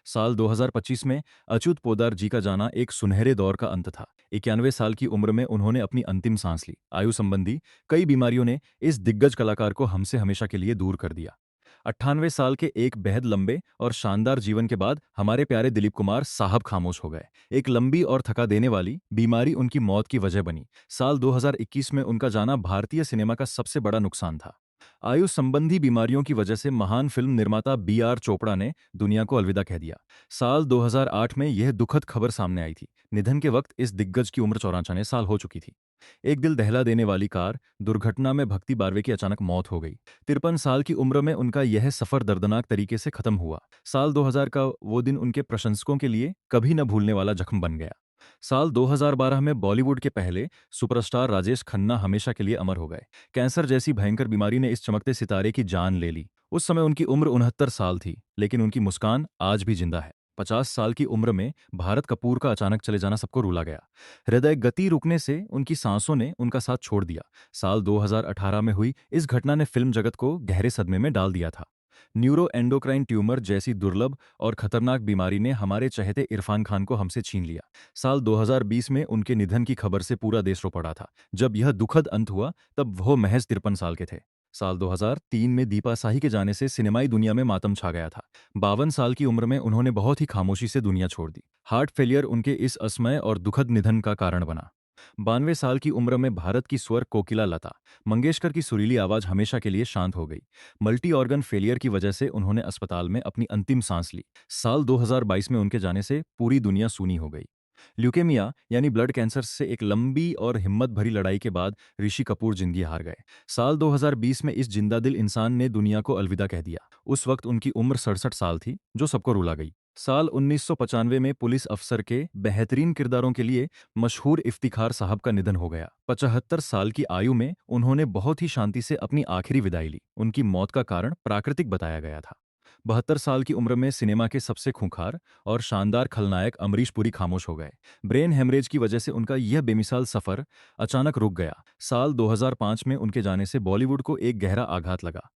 साल 2025 में अच्युत पोद्दार जी का जाना एक सुनहरे दौर का अंत था। 91 साल की उम्र में उन्होंने अपनी अंतिम सांस ली। आयु संबंधी कई बीमारियों ने इस दिग्गज कलाकार को हमसे हमेशा के लिए दूर कर दिया। 98 साल के एक बेहद लंबे और शानदार जीवन के बाद हमारे प्यारे दिलीप कुमार साहब खामोश हो गए। एक लंबी और थका देने वाली बीमारी उनकी मौत की वजह बनी। साल 2021 में उनका जाना भारतीय सिनेमा का सबसे बड़ा नुकसान था। आयु संबंधी बीमारियों की वजह से महान फिल्म निर्माता B.R. चोपड़ा ने दुनिया को अलविदा कह दिया। साल 2008 में यह दुखद खबर सामने आई थी। निधन के वक्त इस दिग्गज की उम्र 94 साल हो चुकी थी। एक दिल दहला देने वाली कार दुर्घटना में भक्ति बारवे की अचानक मौत हो गई। 53 साल की उम्र में उनका यह सफर दर्दनाक तरीके से खत्म हुआ। साल 2000 का वो दिन उनके प्रशंसकों के लिए कभी न भूलने वाला जख्म बन गया। साल 2012 में बॉलीवुड के पहले सुपरस्टार राजेश खन्ना हमेशा के लिए अमर हो गए। कैंसर जैसी भयंकर बीमारी ने इस चमकते सितारे की जान ले ली। उस समय उनकी उम्र 69 साल थी, लेकिन उनकी मुस्कान आज भी जिंदा है। 50 साल की उम्र में भारत कपूर का अचानक चले जाना सबको रुला गया। हृदय गति रुकने से उनकी सांसों ने उनका साथ छोड़ दिया। साल 2018 में हुई इस घटना ने फिल्म जगत को गहरे सदमे में डाल दिया था। न्यूरो एंडोक्राइन ट्यूमर जैसी दुर्लभ और खतरनाक बीमारी ने हमारे चहेते इरफान खान को हमसे छीन लिया। साल 2020 में उनके निधन की खबर से पूरा देश रो पड़ा था। जब यह दुखद अंत हुआ तब वो महज 53 साल के थे। साल 2003 में दीपा साही के जाने से सिनेमाई दुनिया में मातम छा गया था। 52 साल की उम्र में उन्होंने बहुत ही खामोशी से दुनिया छोड़ दी। हार्ट फेलियर उनके इस असमय और दुखद निधन का कारण बना। 92 साल की उम्र में भारत की स्वर कोकिला लता मंगेशकर की सुरीली आवाज हमेशा के लिए शांत हो गई। मल्टी ऑर्गन फेलियर की वजह से उन्होंने अस्पताल में अपनी अंतिम सांस ली। साल 2022 में उनके जाने से पूरी दुनिया सूनी हो गई। ल्यूकेमिया यानी ब्लड कैंसर से एक लंबी और हिम्मत भरी लड़ाई के बाद ऋषि कपूर जिंदगी हार गए। साल 2020 में इस जिंदादिल इंसान ने दुनिया को अलविदा कह दिया। उस वक्त उनकी उम्र 67 साल थी, जो सबको रुला गई। साल 1995 में पुलिस अफसर के बेहतरीन किरदारों के लिए मशहूर इफ्तिखार साहब का निधन हो गया। 75 साल की आयु में उन्होंने बहुत ही शांति से अपनी आखिरी विदाई ली। उनकी मौत का कारण प्राकृतिक बताया गया था। 72 साल की उम्र में सिनेमा के सबसे खूंखार और शानदार खलनायक अमरीश पुरी खामोश हो गए। ब्रेन हेमरेज की वजह से उनका यह बेमिसाल सफर अचानक रुक गया। साल 2005 में उनके जाने से बॉलीवुड को एक गहरा आघात लगा।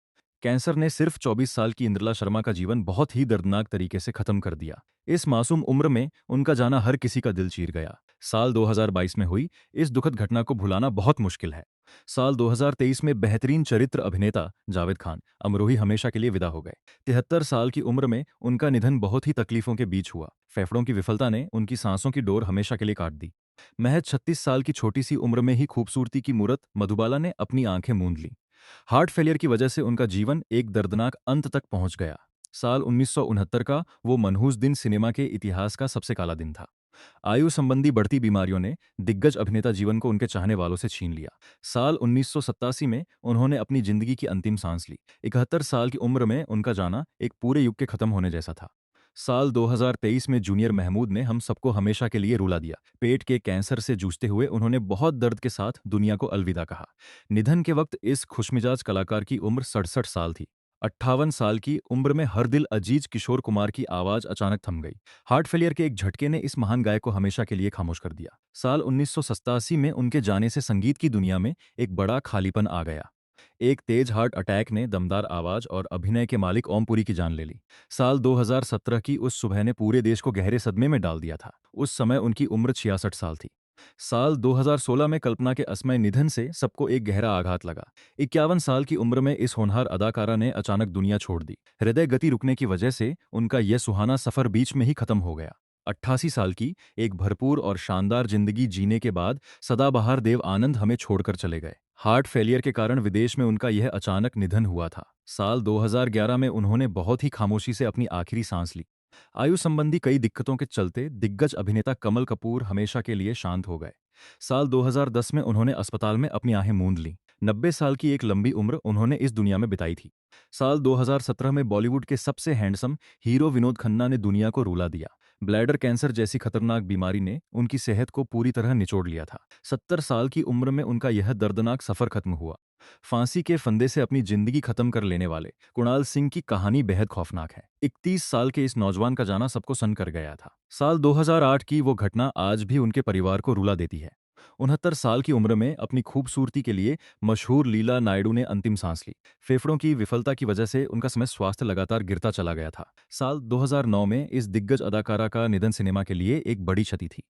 कैंसर ने सिर्फ 24 साल की इंद्रला शर्मा का जीवन बहुत ही दर्दनाक तरीके से खत्म कर दिया। इस मासूम उम्र में उनका जाना हर किसी का दिल चीर गया। साल 2022 में हुई इस दुखद घटना को भुलाना बहुत मुश्किल है। साल 2023 में बेहतरीन चरित्र अभिनेता जावेद खान अमरोही हमेशा के लिए विदा हो गए। 73 साल की उम्र में उनका निधन बहुत ही तकलीफों के बीच हुआ। फेफड़ों की विफलता ने उनकी सांसों की डोर हमेशा के लिए काट दी। महज 36 साल की छोटी सी उम्र में ही खूबसूरती की मूरत मधुबाला ने अपनी आंखें मूंद ली। हार्ट फेलियर की वजह से उनका जीवन एक दर्दनाक अंत तक पहुंच गया। साल 1969 का वो मनहूस दिन सिनेमा के इतिहास का सबसे काला दिन था। आयु संबंधी बढ़ती बीमारियों ने दिग्गज अभिनेता जीवन को उनके चाहने वालों से छीन लिया। साल 1987 में उन्होंने अपनी जिंदगी की अंतिम सांस ली। 71 साल की उम्र में उनका जाना एक पूरे युग के खत्म होने जैसा था। साल 2023 में जूनियर महमूद ने हम सबको हमेशा के लिए रुला दिया। पेट के कैंसर से जूझते हुए उन्होंने बहुत दर्द के साथ दुनिया को अलविदा कहा। निधन के वक्त इस खुशमिजाज कलाकार की उम्र 67 साल थी। 58 साल की उम्र में हर दिल अजीज किशोर कुमार की आवाज अचानक थम गई। हार्ट फेलियर के एक झटके ने इस महान गायक को हमेशा के लिए खामोश कर दिया। साल 1987 में उनके जाने से संगीत की दुनिया में एक बड़ा खालीपन आ गया। एक तेज हार्ट अटैक ने दमदार आवाज और अभिनय के मालिक ओमपुरी की जान ले ली। साल 2017 की उस सुबह ने पूरे देश को गहरे सदमे में डाल दिया था। उस समय उनकी उम्र 66 साल थी। साल 2016 में कल्पना के असमय निधन से सबको एक गहरा आघात लगा। 51 साल की उम्र में इस होनहार अदाकारा ने अचानक दुनिया छोड़ दी। हृदय गति रुकने की वजह से उनका यह सुहाना सफर बीच में ही खत्म हो गया। 88 साल की एक भरपूर और शानदार जिंदगी जीने के बाद सदाबहार देव आनंद हमें छोड़कर चले गए। हार्ट फेलियर के कारण विदेश में उनका यह अचानक निधन हुआ था। साल 2011 में उन्होंने बहुत ही खामोशी से अपनी आखिरी सांस ली। आयु संबंधी कई दिक्कतों के चलते दिग्गज अभिनेता कमल कपूर हमेशा के लिए शांत हो गए। साल 2010 में उन्होंने अस्पताल में अपनी आहें मूंद लीं। 90 साल की एक लंबी उम्र उन्होंने इस दुनिया में बिताई थी। साल 2017 में बॉलीवुड के सबसे हैंडसम हीरो विनोद खन्ना ने दुनिया को रुला दिया। ब्लैडर कैंसर जैसी खतरनाक बीमारी ने उनकी सेहत को पूरी तरह निचोड़ लिया था। 70 साल की उम्र में उनका यह दर्दनाक सफर खत्म हुआ। फांसी के फंदे से अपनी जिंदगी खत्म कर लेने वाले कुणाल सिंह की कहानी बेहद खौफनाक है। 31 साल के इस नौजवान का जाना सबको सन कर गया था। साल 2008 की वो घटना आज भी उनके परिवार को रुला देती है। 69 साल की उम्र में अपनी खूबसूरती के लिए मशहूर लीला नायडू ने अंतिम सांस ली। फेफड़ों की विफलता की वजह से उनका समय स्वास्थ्य लगातार गिरता चला गया था। साल 2009 में इस दिग्गज अदाकारा का निधन सिनेमा के लिए एक बड़ी क्षति थी।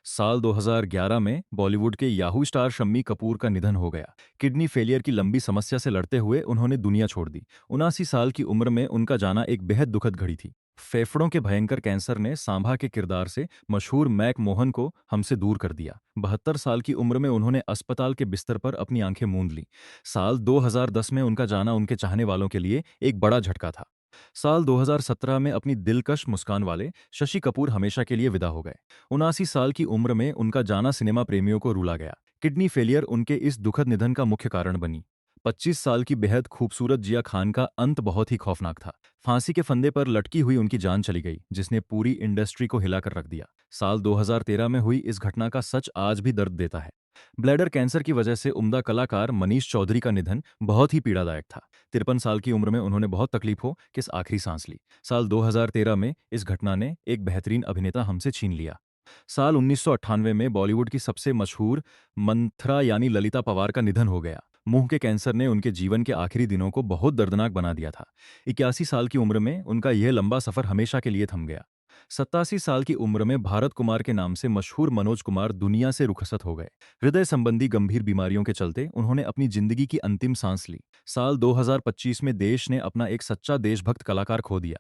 साल 2011 में बॉलीवुड के याहू स्टार शम्मी कपूर का निधन हो गया। किडनी फेलियर की लंबी समस्या से लड़ते हुए उन्होंने दुनिया छोड़ दी। 79 साल की उम्र में उनका जाना एक बेहद दुखद घड़ी थी। फेफड़ों के भयंकर कैंसर ने सांभा के किरदार से मशहूर मैक मोहन को हमसे दूर कर दिया। 72 साल की उम्र में उन्होंने अस्पताल के बिस्तर पर अपनी आंखें मूंद ली। साल 2010 में उनका जाना उनके चाहने वालों के लिए एक बड़ा झटका था। साल 2017 में अपनी दिलकश मुस्कान वाले शशि कपूर हमेशा के लिए विदा हो गए। 79 साल की उम्र में उनका जाना सिनेमा प्रेमियों को रुला गया। किडनी फेलियर उनके इस दुखद निधन का मुख्य कारण बनी। 25 साल की बेहद खूबसूरत जिया खान का अंत बहुत ही खौफनाक था। फांसी के फंदे पर लटकी हुई उनकी जान चली गई, जिसने पूरी इंडस्ट्री को हिलाकर रख दिया। साल 2013 में हुई इस घटना का सच आज भी दर्द देता है। ब्लैडर कैंसर की वजह से उम्दा कलाकार मनीष चौधरी का निधन बहुत ही पीड़ादायक था। 53 साल की उम्र में उन्होंने बहुत तकलीफों के आखिरी सांस ली। साल 2013 में इस घटना ने एक बेहतरीन अभिनेता हमसे छीन लिया। साल 1998 में बॉलीवुड की सबसे मशहूर मंथरा यानी ललिता पवार का निधन हो गया। मुंह के कैंसर ने उनके जीवन के आखिरी दिनों को बहुत दर्दनाक बना दिया था। 81 साल की उम्र में उनका यह लंबा सफर हमेशा के लिए थम गया। 87 साल की उम्र में भारत कुमार के नाम से मशहूर मनोज कुमार दुनिया से रुखसत हो गए। हृदय संबंधी गंभीर बीमारियों के चलते उन्होंने अपनी जिंदगी की अंतिम सांस ली। साल 2025 में देश ने अपना एक सच्चा देशभक्त कलाकार खो दिया।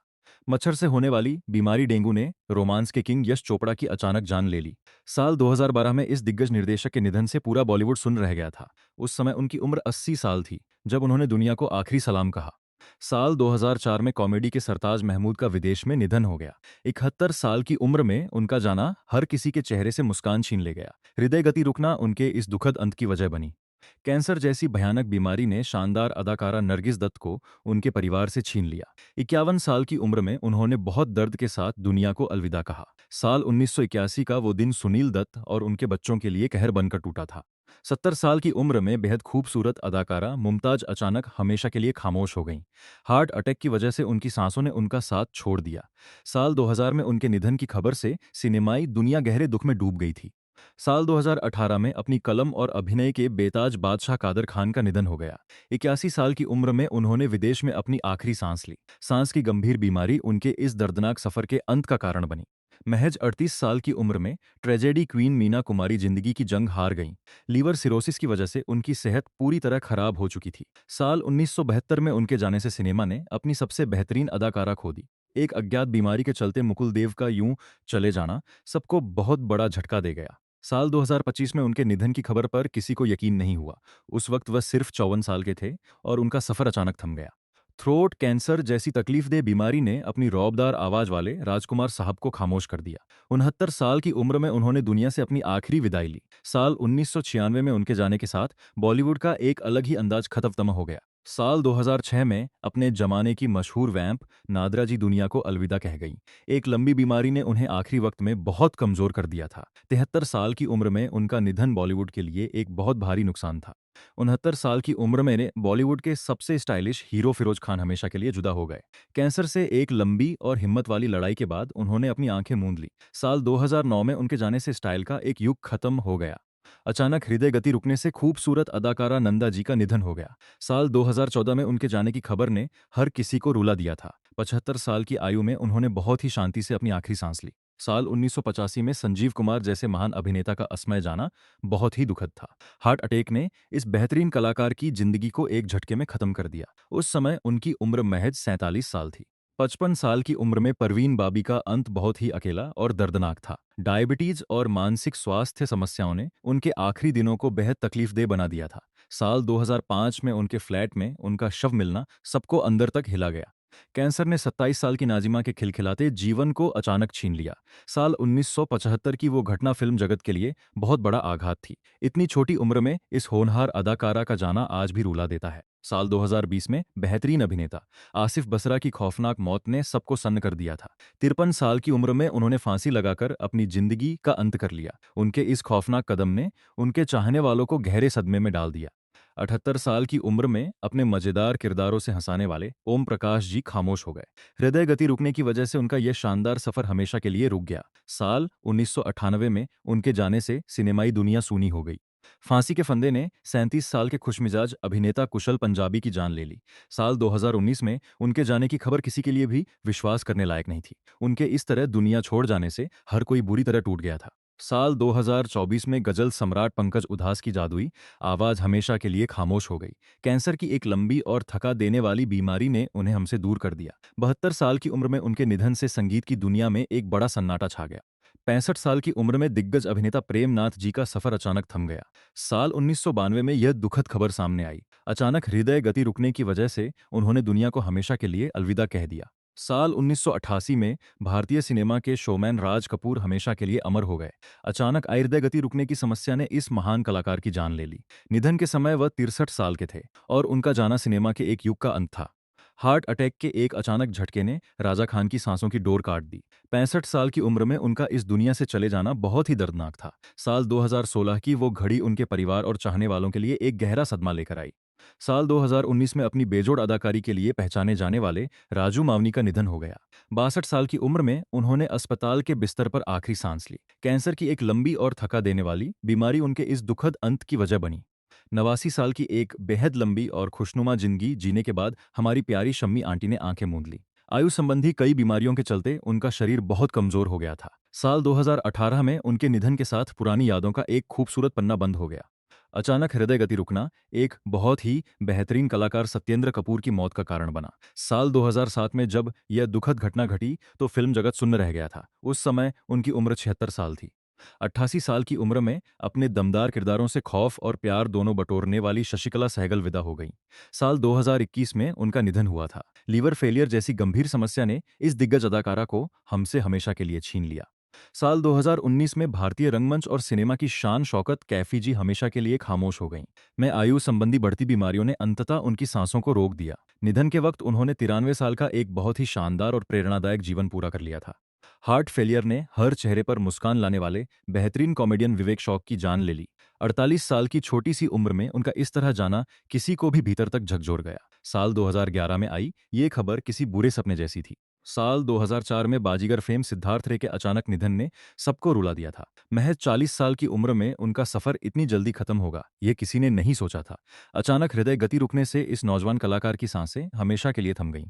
मच्छर से होने वाली बीमारी डेंगू ने रोमांस के किंग यश चोपड़ा की अचानक जान ले ली। साल 2012 में इस दिग्गज निर्देशक के निधन से पूरा बॉलीवुड सुन रह गया था। उस समय उनकी उम्र 80 साल थी जब उन्होंने दुनिया को आखिरी सलाम कहा। साल 2004 में कॉमेडी के सरताज महमूद का विदेश में निधन हो गया। 71 साल की उम्र में उनका जाना हर किसी के चेहरे से मुस्कान छीन ले गया। हृदय गति रुकना उनके इस दुखद अंत की वजह बनी। कैंसर जैसी भयानक बीमारी ने शानदार अदाकारा नरगिस दत्त को उनके परिवार से छीन लिया। 51 साल की उम्र में उन्होंने बहुत दर्द के साथ दुनिया को अलविदा कहा। साल 1981 का वो दिन सुनील दत्त और उनके बच्चों के लिए कहर बनकर टूटा था। 70 साल की उम्र में बेहद खूबसूरत अदाकारा मुमताज अचानक हमेशा के लिए खामोश हो गईं। हार्ट अटैक की वजह से उनकी सांसों ने उनका साथ छोड़ दिया। साल 2000 में उनके निधन की खबर से सिनेमाई दुनिया गहरे दुख में डूब गई थी। साल 2018 में अपनी कलम और अभिनय के बेताज बादशाह कादर खान का निधन हो गया। 81 साल की उम्र में उन्होंने विदेश में अपनी आखिरी सांस ली। सांस की गंभीर बीमारी उनके इस दर्दनाक सफर के अंत का कारण बनी। महज 38 साल की उम्र में ट्रेजेडी क्वीन मीना कुमारी जिंदगी की जंग हार गईं। लीवर सिरोसिस की वजह से उनकी सेहत पूरी तरह खराब हो चुकी थी। साल 1972 में उनके जाने से सिनेमा ने अपनी सबसे बेहतरीन अदाकारा खो दी। एक अज्ञात बीमारी के चलते मुकुल देव का यूं चले जाना सबको बहुत बड़ा झटका दे गया। साल 2025 में उनके निधन की खबर पर किसी को यकीन नहीं हुआ। उस वक्त वह सिर्फ 54 साल के थे और उनका सफर अचानक थम गया। थ्रोट कैंसर जैसी तकलीफदेह बीमारी ने अपनी रौबदार आवाज वाले राजकुमार साहब को खामोश कर दिया। 69 साल की उम्र में उन्होंने दुनिया से अपनी आखिरी विदाई ली। साल 1996 में उनके जाने के साथ बॉलीवुड का एक अलग ही अंदाज खत्म हो गया। साल 2006 में अपने जमाने की मशहूर वैम्प नादरा जी दुनिया को अलविदा कह गईं। एक लंबी बीमारी ने उन्हें आखिरी वक्त में बहुत कमजोर कर दिया था। 73 साल की उम्र में उनका निधन बॉलीवुड के लिए एक बहुत भारी नुकसान था। 69 साल की उम्र में बॉलीवुड के सबसे स्टाइलिश हीरो फिरोज खान हमेशा के लिए जुदा हो गए। कैंसर से एक लंबी और हिम्मत वाली लड़ाई के बाद उन्होंने अपनी आंखें मूंद ली। साल 2009 में उनके जाने से स्टाइल का एक युग खत्म हो गया। अचानक हृदय गति रुकने से खूबसूरत अदाकारा नंदा जी का निधन हो गया। साल 2014 में उनके जाने की खबर ने हर किसी को रुला दिया था। 75 साल की आयु में उन्होंने बहुत ही शांति से अपनी आखिरी सांस ली। साल 1985 में संजीव कुमार जैसे महान अभिनेता का असमय जाना बहुत ही दुखद था। हार्ट अटैक ने इस बेहतरीन कलाकार की जिंदगी को एक झटके में खत्म कर दिया। उस समय उनकी उम्र महज 47 साल थी। 55 साल की उम्र में परवीन बाबी का अंत बहुत ही अकेला और दर्दनाक था। डायबिटीज और मानसिक स्वास्थ्य समस्याओं ने उनके आखिरी दिनों को बेहद तकलीफदेह बना दिया था। साल 2005 में उनके फ्लैट में उनका शव मिलना सबको अंदर तक हिला गया। कैंसर ने 27 साल की नाजिमा के खिलखिलाते जीवन को अचानक छीन लिया। साल 1975 की वो घटना फिल्म जगत के लिए बहुत बड़ा आघात थी। इतनी छोटी उम्र में इस होनहार अदाकारा का जाना आज भी रुला देता है। साल 2020 में बेहतरीन अभिनेता आसिफ बसरा की खौफनाक मौत ने सबको सन्न कर दिया था। 53 साल की उम्र में उन्होंने फांसी लगाकर अपनी जिंदगी का अंत कर लिया। उनके इस खौफनाक कदम ने उनके चाहने वालों को गहरे सदमे में डाल दिया। 78 साल की उम्र में अपने मजेदार किरदारों से हंसाने वाले ओम प्रकाश जी खामोश हो गए। हृदय गति रुकने की वजह से उनका यह शानदार सफर हमेशा के लिए रुक गया। साल 1998 में उनके जाने से सिनेमाई दुनिया सूनी हो गई। फांसी के फंदे ने 37 साल के खुशमिजाज अभिनेता कुशल पंजाबी की जान ले ली। साल 2019 में उनके जाने की खबर किसी के लिए भी विश्वास करने लायक नहीं थी। उनके इस तरह दुनिया छोड़ जाने से हर कोई बुरी तरह टूट गया था। साल 2024 में गजल सम्राट पंकज उधास की जादुई आवाज हमेशा के लिए खामोश हो गई। कैंसर की एक लंबी और थका देने वाली बीमारी ने उन्हें हमसे दूर कर दिया। 72 साल की उम्र में उनके निधन से संगीत की दुनिया में एक बड़ा सन्नाटा छा गया। 65 साल की उम्र में दिग्गज अभिनेता प्रेमनाथ जी का सफर अचानक थम गया। साल 1992 में यह दुखद खबर सामने आई। अचानक हृदय गति रुकने की वजह से उन्होंने दुनिया को हमेशा के लिए अलविदा कह दिया। साल 1988 में भारतीय सिनेमा के शोमैन राज कपूर हमेशा के लिए अमर हो गए। अचानक आई हृदय गति रुकने की समस्या ने इस महान कलाकार की जान ले ली। निधन के समय वह 63 साल के थे और उनका जाना सिनेमा के एक युग का अंत था। हार्ट अटैक के एक अचानक झटके ने राजा खान की सांसों की डोर काट दी। 65 साल की उम्र में उनका इस दुनिया से चले जाना बहुत ही दर्दनाक था। साल 2016 की वो घड़ी उनके परिवार और चाहने वालों के लिए एक गहरा सदमा लेकर आई। साल 2019 में अपनी बेजोड़ अदाकारी के लिए पहचाने जाने वाले राजू मावनी का निधन हो गया। 62 साल की उम्र में उन्होंने अस्पताल के बिस्तर पर आखिरी सांस ली। कैंसर की एक लंबी और थका देने वाली बीमारी उनके इस दुखद अंत की वजह बनी। 89 साल की एक बेहद लंबी और खुशनुमा जिंदगी जीने के बाद हमारी प्यारी शम्मी आंटी ने आंखें मूंद ली। आयु संबंधी कई बीमारियों के चलते उनका शरीर बहुत कमजोर हो गया था। साल 2018 में उनके निधन के साथ पुरानी यादों का एक खूबसूरत पन्ना बंद हो गया। अचानक हृदय गति रुकना एक बहुत ही बेहतरीन कलाकार सत्येंद्र कपूर की मौत का कारण बना। साल 2007 में जब यह दुखद घटना घटी तो फिल्म जगत सुन्न रह गया था। उस समय उनकी उम्र 76 साल थी। 88 साल की उम्र में अपने दमदार किरदारों से खौफ और प्यार दोनों बटोरने वाली शशिकला सहगल विदा हो गईं। साल 2021 में उनका निधन हुआ था। लीवर फेलियर जैसी गंभीर समस्या ने इस दिग्गज अदाकारा को हमसे हमेशा के लिए छीन लिया। साल 2019 में भारतीय रंगमंच और सिनेमा की शान शौकत कैफी जी हमेशा के लिए खामोश हो गईं। में आयु संबंधी बढ़ती बीमारियों ने अंततः उनकी सांसों को रोक दिया। निधन के वक्त उन्होंने 93 साल का एक बहुत ही शानदार और प्रेरणादायक जीवन पूरा कर लिया था। हार्ट फेलियर ने हर चेहरे पर मुस्कान लाने वाले बेहतरीन कॉमेडियन विवेक शौक की जान ले ली। 48 साल की छोटी सी उम्र में उनका इस तरह जाना किसी को भी भीतर तक झकझोर गया। साल 2011 में आई ये खबर किसी बुरे सपने जैसी थी। साल 2004 में बाजीगर फेम सिद्धार्थ रे के अचानक निधन ने सबको रुला दिया था। महज 40 साल की उम्र में उनका सफर इतनी जल्दी खत्म होगा ये किसी ने नहीं सोचा था। अचानक हृदय गति रुकने से इस नौजवान कलाकार की सांसें हमेशा के लिए थम गईं।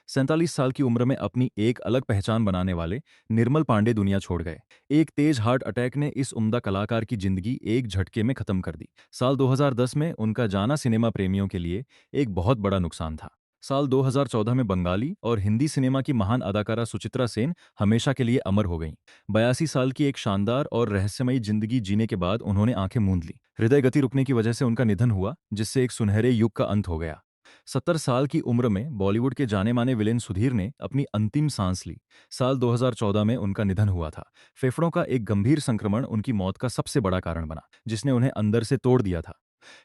47 साल की उम्र में अपनी एक अलग पहचान बनाने वाले निर्मल पांडे दुनिया छोड़ गए। एक तेज हार्ट अटैक ने इस उम्दा कलाकार की जिंदगी एक झटके में खत्म कर दी। साल 2010 में उनका जाना सिनेमा प्रेमियों के लिए एक बहुत बड़ा नुकसान था। साल 2014 में बंगाली और हिंदी सिनेमा की महान अदाकारा सुचित्रा सेन हमेशा के लिए अमर हो गईं। 82 साल की एक शानदार और रहस्यमयी जिंदगी जीने के बाद उन्होंने आंखें मूंद ली। हृदय गति रुकने की वजह से उनका निधन हुआ जिससे एक सुनहरे युग का अंत हो गया। 70 साल की उम्र में बॉलीवुड के जाने माने विलेन सुधीर ने अपनी अंतिम सांस ली। साल 2014 में उनका निधन हुआ था। फेफड़ों का एक गंभीर संक्रमण उनकी मौत का सबसे बड़ा कारण बना, जिसने उन्हें अंदर से तोड़ दिया था।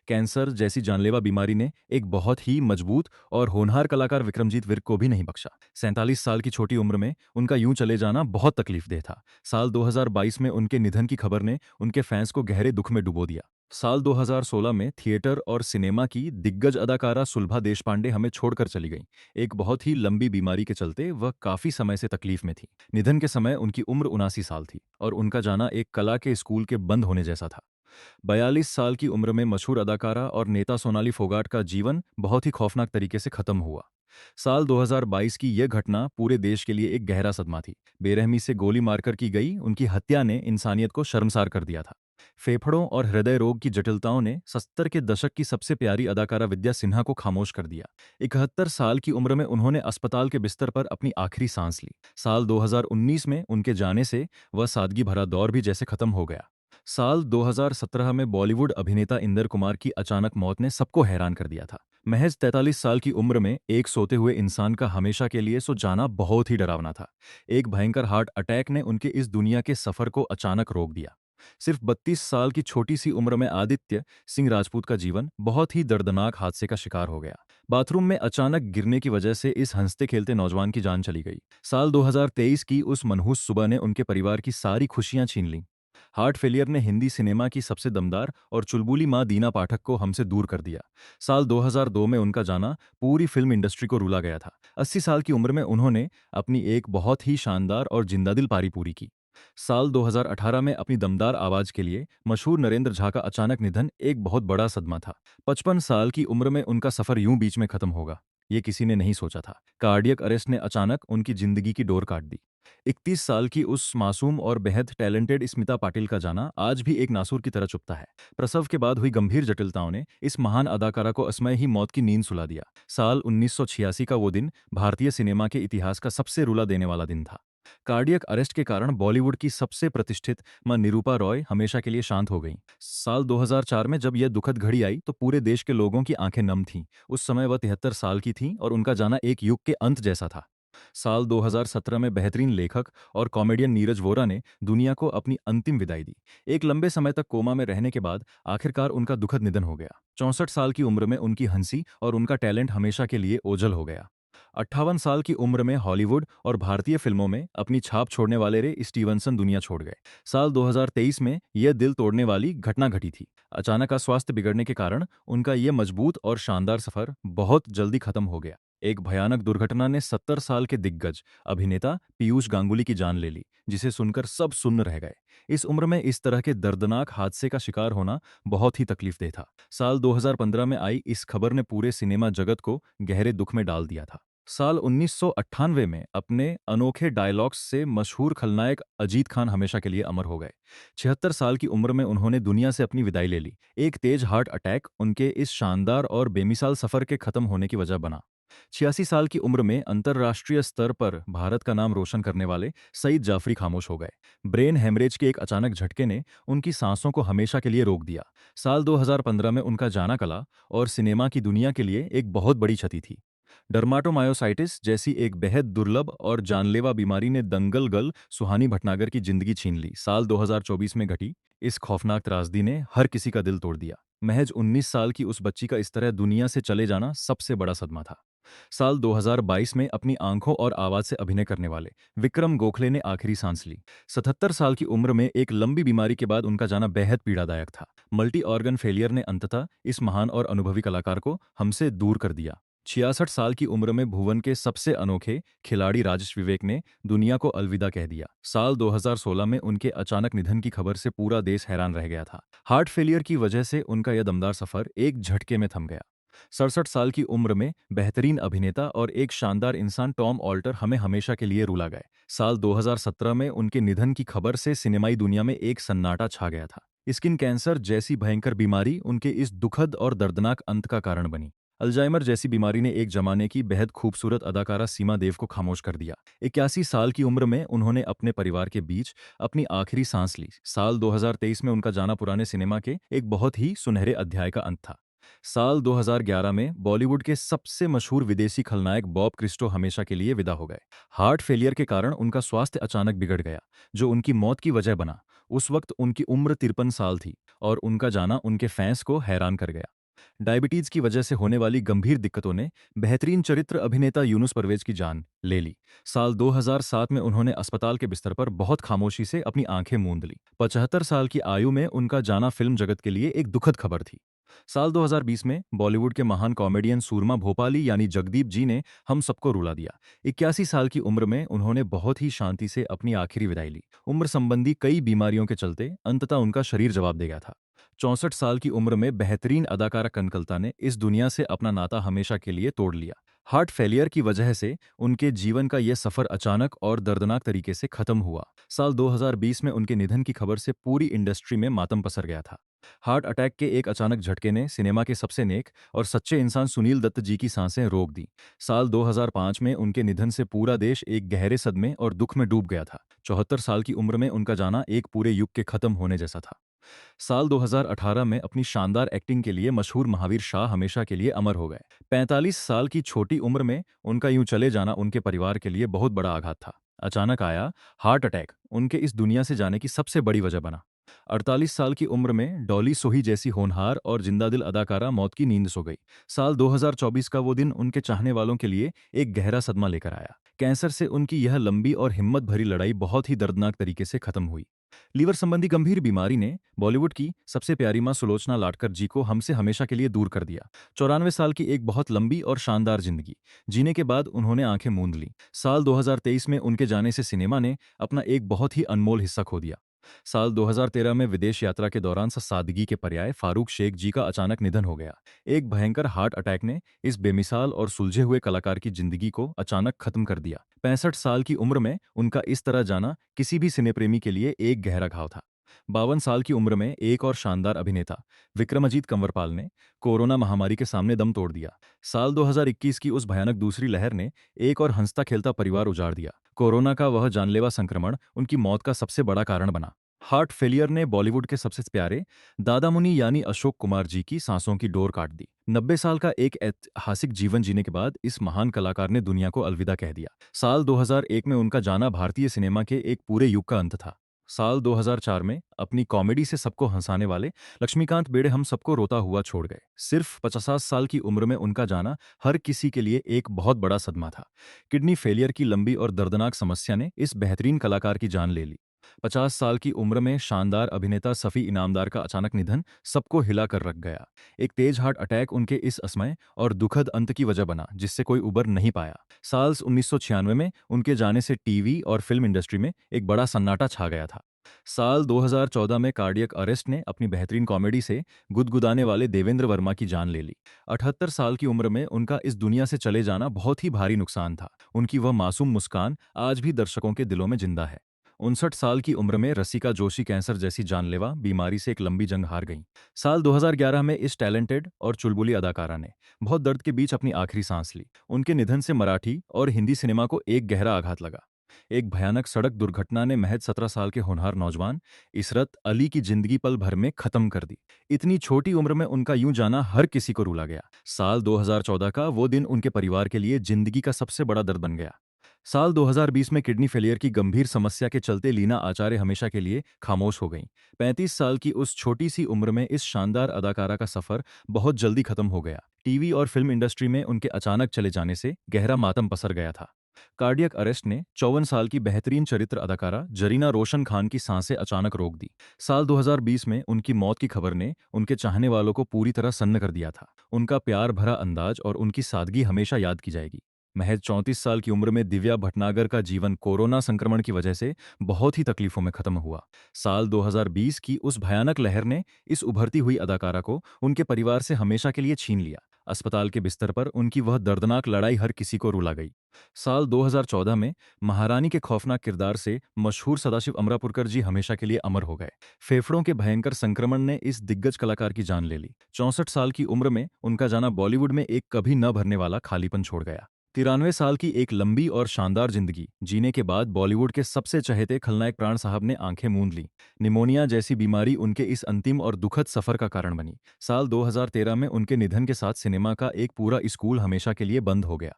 कैंसर जैसी जानलेवा बीमारी ने एक बहुत ही मजबूत और होनहार कलाकार विक्रमजीत विर्क को भी नहीं बख्शा। 47 साल की छोटी उम्र में उनका यूं चले जाना बहुत तकलीफदेह था। साल 2022 में उनके निधन की खबर ने उनके फैंस को गहरे दुख में डुबो दिया। साल 2016 में थिएटर और सिनेमा की दिग्गज अदाकारा सुलभा देशपांडे हमें छोड़कर चली गईं। एक बहुत ही लंबी बीमारी के चलते वह काफी समय से तकलीफ में थी। निधन के समय उनकी उम्र 79 साल थी और उनका जाना एक कला के स्कूल के बंद होने जैसा था। 42 साल की उम्र में मशहूर अदाकारा और नेता सोनाली फोगाट का जीवन बहुत ही खौफनाक तरीके से खत्म हुआ। साल 2022 की यह घटना पूरे देश के लिए एक गहरा सदमा थी। बेरहमी से गोली मारकर की गई उनकी हत्या ने इंसानियत को शर्मसार कर दिया था। फेफड़ों और हृदय रोग की जटिलताओं ने 70 के दशक की सबसे प्यारी अदाकारा विद्या सिन्हा को खामोश कर दिया। 71 साल की उम्र में उन्होंने अस्पताल के बिस्तर पर अपनी आखिरी सांस ली। साल 2019 में उनके जाने से वह सादगी भरा दौर भी जैसे खत्म हो गया। साल 2017 में बॉलीवुड अभिनेता इंदर कुमार की अचानक मौत ने सबको हैरान कर दिया था। महज 43 साल की उम्र में एक सोते हुए इंसान का हमेशा के लिए सो जाना बहुत ही डरावना था। एक भयंकर हार्ट अटैक ने उनके इस दुनिया के सफर को अचानक रोक दिया। सिर्फ 32 साल की छोटी सी उम्र में आदित्य सिंह राजपूत का जीवन बहुत ही दर्दनाक हादसे का शिकार हो गया। बाथरूम में अचानक गिरने की वजह से इस हंसते खेलते नौजवान की जान चली गई। साल 2023 की उस मनहूस सुबह ने उनके परिवार की सारी खुशियां छीन लीं। हार्ट फेलियर ने हिंदी सिनेमा की सबसे दमदार और चुलबुली मां दीना पाठक को हमसे दूर कर दिया। साल 2002 में उनका जाना पूरी फिल्म इंडस्ट्री को रुला गया था। 80 साल की उम्र में उन्होंने अपनी एक बहुत ही शानदार और जिंदादिल पारी पूरी की। साल 2018 में अपनी दमदार आवाज के लिए मशहूर नरेंद्र झा का अचानक निधन एक बहुत बड़ा सदमा था। 55 साल की उम्र में उनका सफर यूं बीच में खत्म होगा, ये किसी ने नहीं सोचा था। कार्डियक अरेस्ट ने अचानक उनकी जिंदगी की डोर काट दी। 31 साल की उस मासूम और बेहद टैलेंटेड स्मिता पाटिल का जाना आज भी एक नासूर की तरह चुभता है। प्रसव के बाद हुई गंभीर जटिलताओं ने इस महान अदाकारा को असमय ही मौत की नींद सुला दिया। साल 1986 का वो दिन भारतीय सिनेमा के इतिहास का सबसे रुला देने वाला दिन था। कार्डियक अरेस्ट के कारण बॉलीवुड की सबसे प्रतिष्ठित मां निरूपा रॉय हमेशा के लिए शांत हो गईं। साल 2004 में जब यह दुखद घड़ी आई तो पूरे देश के लोगों की आंखें नम थीं। उस समय वह 73 साल की थीं और उनका जाना एक युग के अंत जैसा था। साल 2017 में बेहतरीन लेखक और कॉमेडियन नीरज वोरा ने दुनिया को अपनी अंतिम विदाई दी। एक लंबे समय तक कोमा में रहने के बाद आखिरकार उनका दुखद निधन हो गया। 64 साल की उम्र में उनकी हंसी और उनका टैलेंट हमेशा के लिए ओझल हो गया। 58 साल की उम्र में हॉलीवुड और भारतीय फिल्मों में अपनी छाप छोड़ने वाले रे स्टीवनसन दुनिया छोड़ गए। साल 2023 में यह दिल तोड़ने वाली घटना घटी थी। अचानक स्वास्थ्य बिगड़ने के कारण उनका यह मजबूत और शानदार सफर बहुत जल्दी खत्म हो गया। एक भयानक दुर्घटना ने 70 साल के दिग्गज अभिनेता पीयूष गांगुली की जान ले ली, जिसे सुनकर सब सुन्न रह गए। इस उम्र में इस तरह के दर्दनाक हादसे का शिकार होना बहुत ही तकलीफदेह था। साल 2015 में आई इस खबर ने पूरे सिनेमा जगत को गहरे दुख में डाल दिया था। साल 1998 में अपने अनोखे डायलॉग्स से मशहूर खलनायक अजीत खान हमेशा के लिए अमर हो गए। 76 साल की उम्र में उन्होंने दुनिया से अपनी विदाई ले ली। एक तेज हार्ट अटैक उनके इस शानदार और बेमिसाल सफर के खत्म होने की वजह बना। 86 साल की उम्र में अंतर्राष्ट्रीय स्तर पर भारत का नाम रोशन करने वाले सईद जाफरी खामोश हो गए। ब्रेन हेमरेज के एक अचानक झटके ने उनकी सांसों को हमेशा के लिए रोक दिया। साल 2015 में उनका जाना कला और सिनेमा की दुनिया के लिए एक बहुत बड़ी क्षति थी। डर्माटोमायोसाइटिस जैसी एक बेहद दुर्लभ और जानलेवा बीमारी ने दंगल गर्ल सुहानी भटनागर की जिंदगी छीन ली। साल 2024 में घटी इस खौफनाक त्रासदी ने हर किसी का दिल तोड़ दिया। महज 19 साल की उस बच्ची का इस तरह दुनिया से चले जाना सबसे बड़ा सदमा था। साल 2022 में अपनी आंखों और आवाज से अभिनय करने वाले विक्रम गोखले ने आखिरी सांस ली। 77 साल की उम्र में एक लंबी बीमारी के बाद उनका जाना बेहद पीड़ादायक था। मल्टी ऑर्गन फेलियर ने अंततः इस महान और अनुभवी कलाकार को हमसे दूर कर दिया। 66 साल की उम्र में भुवन के सबसे अनोखे खिलाड़ी राजेश विवेक ने दुनिया को अलविदा कह दिया। साल 2016 में उनके अचानक निधन की खबर से पूरा देश हैरान रह गया था। हार्ट फेलियर की वजह से उनका यह दमदार सफर एक झटके में थम गया। 67 साल की उम्र में बेहतरीन अभिनेता और एक शानदार इंसान टॉम ऑल्टर हमें हमेशा के लिए रुला गए। साल 2017 में उनके निधन की खबर से सिनेमाई दुनिया में एक सन्नाटा छा गया था। स्किन कैंसर जैसी भयंकर बीमारी उनके इस दुखद और दर्दनाक अंत का कारण बनी। अल्जाइमर जैसी बीमारी ने एक जमाने की बेहद खूबसूरत अदाकारा सीमा देव को खामोश कर दिया। 81 साल की उम्र में उन्होंने अपने परिवार के बीच अपनी आखिरी सांस ली। साल 2023 में उनका जाना पुराने सिनेमा के एक बहुत ही सुनहरे अध्याय का अंत था। साल 2011 में बॉलीवुड के सबसे मशहूर विदेशी खलनायक बॉब क्रिस्टो हमेशा के लिए विदा हो गए। हार्ट फेलियर के कारण उनका स्वास्थ्य अचानक बिगड़ गया, जो उनकी मौत की वजह बना। उस वक्त उनकी उम्र 53 साल थी और उनका जाना उनके फैंस को हैरान कर गया। डायबिटीज की वजह से होने वाली गंभीर दिक्कतों ने बेहतरीन चरित्र अभिनेता यूनुस परवेज की जान ले ली। साल 2007 में उन्होंने अस्पताल के बिस्तर पर बहुत खामोशी से अपनी आंखें मूंद ली। 75 साल की आयु में उनका जाना फिल्म जगत के लिए एक दुखद खबर थी। साल 2020 में बॉलीवुड के महान कॉमेडियन सूरमा भोपाली यानी जगदीप जी ने हम सबको रुला दिया। 81 साल की उम्र में उन्होंने बहुत ही शांति से अपनी आखिरी विदाई ली। उम्र संबंधी कई बीमारियों के चलते अंततः उनका शरीर जवाब दे गया था। 64 साल की उम्र में बेहतरीन अदाकारा कनकलता ने इस दुनिया से अपना नाता हमेशा के लिए तोड़ लिया। हार्ट फेलियर की वजह से उनके जीवन का यह सफर अचानक और दर्दनाक तरीके से खत्म हुआ। साल 2020 में उनके निधन की खबर से पूरी इंडस्ट्री में मातम पसर गया था। हार्ट अटैक के एक अचानक झटके ने सिनेमा के सबसे नेक और सच्चे इंसान सुनील दत्त जी की सांसें रोक दी। साल 2005 में उनके निधन से पूरा देश एक गहरे सदमे और दुख में डूब गया था। 74 साल की उम्र में उनका जाना एक पूरे युग के खत्म होने जैसा था। साल 2018 में अपनी शानदार एक्टिंग के लिए मशहूर महावीर शाह हमेशा के लिए अमर हो गए। 45 साल की छोटी उम्र में उनका यूं चले जाना उनके परिवार के लिए बहुत बड़ा आघात था। अचानक आया हार्ट अटैक उनके इस दुनिया से जाने की सबसे बड़ी वजह बना। 48 साल की उम्र में डॉली सोही जैसी होनहार और जिंदादिल अदाकारा मौत की नींद सो गई। साल 2024 का वो दिन उनके चाहने वालों के लिए एक गहरा सदमा लेकर आया। कैंसर से उनकी यह लंबी और हिम्मत भरी लड़ाई बहुत ही दर्दनाक तरीके से खत्म हुई। लीवर संबंधी गंभीर बीमारी ने बॉलीवुड की सबसे प्यारी मां सुलोचना लाटकर जी को हमसे हमेशा के लिए दूर कर दिया। 94 साल की एक बहुत लंबी और शानदार जिंदगी जीने के बाद उन्होंने आंखें मूंद ली। साल 2023 में उनके जाने से सिनेमा ने अपना एक बहुत ही अनमोल हिस्सा खो दिया। साल 2013 में विदेश यात्रा के दौरान सादगी के पर्याय फारूक शेख जी का अचानक निधन हो गया। एक भयंकर हार्ट अटैक ने इस बेमिसाल और सुलझे हुए कलाकार की जिंदगी को अचानक खत्म कर दिया। 65 साल की उम्र में उनका इस तरह जाना किसी भी सिने प्रेमी के लिए एक गहरा घाव था। 52 साल की उम्र में एक और शानदार अभिनेता विक्रमजीत कंवरपाल ने कोरोना महामारी के सामने दम तोड़ दिया। साल 2021 की उस भयानक दूसरी लहर ने एक और हंसता खेलता परिवार उजाड़ दिया। कोरोना का वह जानलेवा संक्रमण उनकी मौत का सबसे बड़ा कारण बना। हार्ट फेलियर ने बॉलीवुड के सबसे प्यारे दादा मुनि यानी अशोक कुमार जी की सांसों की डोर काट दी। 90 साल का एक ऐतिहासिक जीवन जीने के बाद इस महान कलाकार ने दुनिया को अलविदा कह दिया। साल 2001 में उनका जाना भारतीय सिनेमा के एक पूरे युग का अंत था। साल 2004 में अपनी कॉमेडी से सबको हंसाने वाले लक्ष्मीकांत बेड़े हम सबको रोता हुआ छोड़ गए। सिर्फ 50 साल की उम्र में उनका जाना हर किसी के लिए एक बहुत बड़ा सदमा था। किडनी फेलियर की लंबी और दर्दनाक समस्या ने इस बेहतरीन कलाकार की जान ले ली। 50 साल की उम्र में शानदार अभिनेता सफ़ी इनामदार का अचानक निधन सबको हिला कर रख गया। एक तेज हार्ट अटैक उनके इस असमय और दुखद अंत की वजह बना जिससे कोई उबर नहीं पाया। साल 1996 में उनके जाने से टीवी और फिल्म इंडस्ट्री में एक बड़ा सन्नाटा छा गया था। साल 2014 में कार्डियक अरेस्ट ने अपनी बेहतरीन कॉमेडी से गुदगुदाने वाले देवेंद्र वर्मा की जान ले ली। 78 साल की उम्र में उनका इस दुनिया से चले जाना बहुत ही भारी नुकसान था। उनकी वह मासूम मुस्कान आज भी दर्शकों के दिलों में जिंदा है। 59 साल की उम्र में रसिका जोशी कैंसर जैसी जानलेवा बीमारी से एक लंबी जंग हार गईं। साल 2011 में इस टैलेंटेड और चुलबुली अदाकारा ने बहुत दर्द के बीच अपनी आखिरी सांस ली। उनके निधन से मराठी और हिंदी सिनेमा को एक गहरा आघात लगा। एक भयानक सड़क दुर्घटना ने महज 17 साल के होनहार नौजवान इशरत अली की जिंदगी पल भर में खत्म कर दी। इतनी छोटी उम्र में उनका यूं जाना हर किसी को रुला गया। साल 2014 का वो दिन उनके परिवार के लिए जिंदगी का सबसे बड़ा दर्द बन गया। साल 2020 में किडनी फेलियर की गंभीर समस्या के चलते लीना आचार्य हमेशा के लिए खामोश हो गईं। 35 साल की उस छोटी सी उम्र में इस शानदार अदाकारा का सफर बहुत जल्दी खत्म हो गया। टीवी और फिल्म इंडस्ट्री में उनके अचानक चले जाने से गहरा मातम पसर गया था। कार्डियक अरेस्ट ने 54 साल की बेहतरीन चरित्र अदाकारा जरीना रोशन खान की सांसें अचानक रोक दी। साल 2020 में उनकी मौत की खबर ने उनके चाहने वालों को पूरी तरह सन्न कर दिया था। उनका प्यार भरा अंदाज और उनकी सादगी हमेशा याद की जाएगी। महज 34 साल की उम्र में दिव्या भटनागर का जीवन कोरोना संक्रमण की वजह से बहुत ही तकलीफों में खत्म हुआ। साल 2020 की उस भयानक लहर ने इस उभरती हुई अदाकारा को उनके परिवार से हमेशा के लिए छीन लिया। अस्पताल के बिस्तर पर उनकी वह दर्दनाक लड़ाई हर किसी को रुला गई। साल 2014 में महारानी के खौफनाक किरदार से मशहूर सदाशिव अमरापुरकर जी हमेशा के लिए अमर हो गए। फेफड़ों के भयंकर संक्रमण ने इस दिग्गज कलाकार की जान ले ली। 64 साल की उम्र में उनका जाना बॉलीवुड में एक कभी न भरने वाला खालीपन छोड़ गया। 93 साल की एक लंबी और शानदार जिंदगी जीने के बाद बॉलीवुड के सबसे चहेते खलनायक प्राण साहब ने आंखें मूंद ली। निमोनिया जैसी बीमारी उनके इस अंतिम और दुखद सफर का कारण बनी। साल 2013 में उनके निधन के साथ सिनेमा का एक पूरा स्कूल हमेशा के लिए बंद हो गया।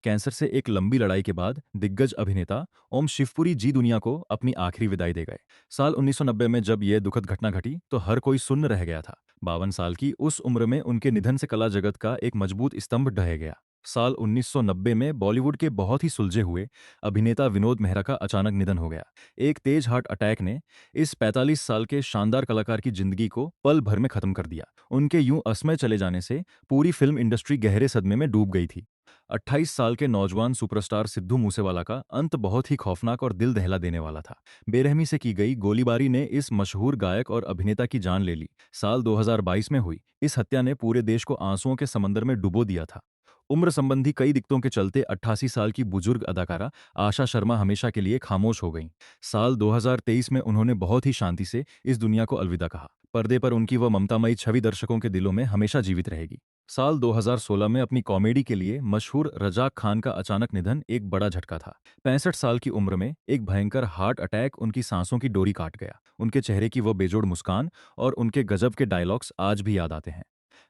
कैंसर से एक लंबी लड़ाई के बाद दिग्गज अभिनेता ओम शिवपुरी जी दुनिया को अपनी आखिरी विदाई दे गए। साल 1990 में जब यह दुखद घटना घटी तो हर कोई सुन्न रह गया था। 52 साल की उस उम्र में उनके निधन से कला जगत का एक मजबूत स्तंभ ढह गया। साल 1990 में बॉलीवुड के बहुत ही सुलझे हुए अभिनेता विनोद मेहरा का अचानक निधन हो गया। एक तेज हार्ट अटैक ने इस 45 साल के शानदार कलाकार की जिंदगी को पल भर में खत्म कर दिया। उनके यूं असमय चले जाने से पूरी फिल्म इंडस्ट्री गहरे सदमे में डूब गई थी। 28 साल के नौजवान सुपरस्टार सिद्धू मूसेवाला का अंत बहुत ही खौफनाक और दिल दहला देने वाला था। बेरहमी से की गई गोलीबारी ने इस मशहूर गायक और अभिनेता की जान ले ली। साल 2022 में हुई इस हत्या ने पूरे देश को आंसुओं के समंदर में डुबो दिया था। उम्र संबंधी कई दिक्कतों के चलते 88 साल की बुजुर्ग अदाकारा आशा शर्मा हमेशा के लिए खामोश हो गईं। साल 2023 में उन्होंने बहुत ही शांति से इस दुनिया को अलविदा कहा। पर्दे पर उनकी वह ममतामयी छवि दर्शकों के दिलों में हमेशा जीवित रहेगी। साल 2016 में अपनी कॉमेडी के लिए मशहूर रजाक खान का अचानक निधन एक बड़ा झटका था। 65 साल की उम्र में एक भयंकर हार्ट अटैक उनकी सांसों की डोरी काट गया। उनके चेहरे की वह बेजोड़ मुस्कान और उनके गजब के डायलॉग्स आज भी याद आते हैं।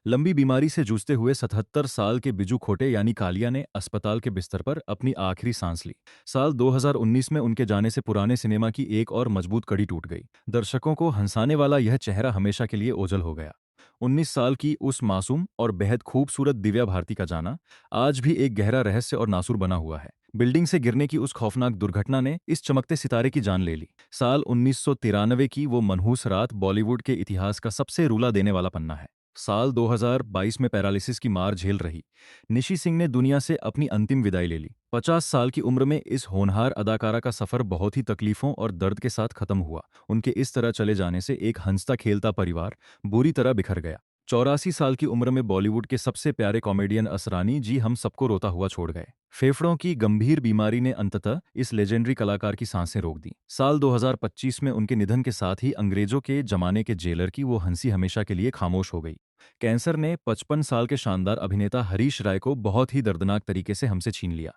लंबी बीमारी से जूझते हुए 77 साल के बिजू खोटे यानी कालिया ने अस्पताल के बिस्तर पर अपनी आखिरी सांस ली। साल 2019 में उनके जाने से पुराने सिनेमा की एक और मजबूत कड़ी टूट गई। दर्शकों को हंसाने वाला यह चेहरा हमेशा के लिए ओझल हो गया। 19 साल की उस मासूम और बेहद खूबसूरत दिव्या भारती का जाना आज भी एक गहरा रहस्य और नासूर बना हुआ है। बिल्डिंग से गिरने की उस खौफनाक दुर्घटना ने इस चमकते सितारे की जान ले ली। साल 1993 की वो मनहूस रात बॉलीवुड के इतिहास का सबसे रुला देने वाला पन्ना है। साल 2022 में पैरालिसिस की मार झेल रही निशी सिंह ने दुनिया से अपनी अंतिम विदाई ले ली। 50 साल की उम्र में इस होनहार अदाकारा का सफर बहुत ही तकलीफों और दर्द के साथ खत्म हुआ। उनके इस तरह चले जाने से एक हंसता खेलता परिवार बुरी तरह बिखर गया। 84 साल की उम्र में बॉलीवुड के सबसे प्यारे कॉमेडियन असरानी जी हम सबको रोता हुआ छोड़ गए। फेफड़ों की गंभीर बीमारी ने अंततः इस लेजेंडरी कलाकार की सांसें रोक दी। साल 2025 में उनके निधन के साथ ही अंग्रेजों के जमाने के जेलर की वो हंसी हमेशा के लिए खामोश हो गई। कैंसर ने 55 साल के शानदार अभिनेता हरीश राय को बहुत ही दर्दनाक तरीके से हमसे छीन लिया।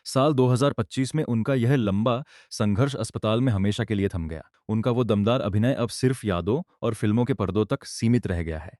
साल 2025 में उनका यह लंबा संघर्ष अस्पताल में हमेशा के लिए थम गया। उनका वो दमदार अभिनय अब सिर्फ यादों और फिल्मों के पर्दों तक सीमित रह गया है।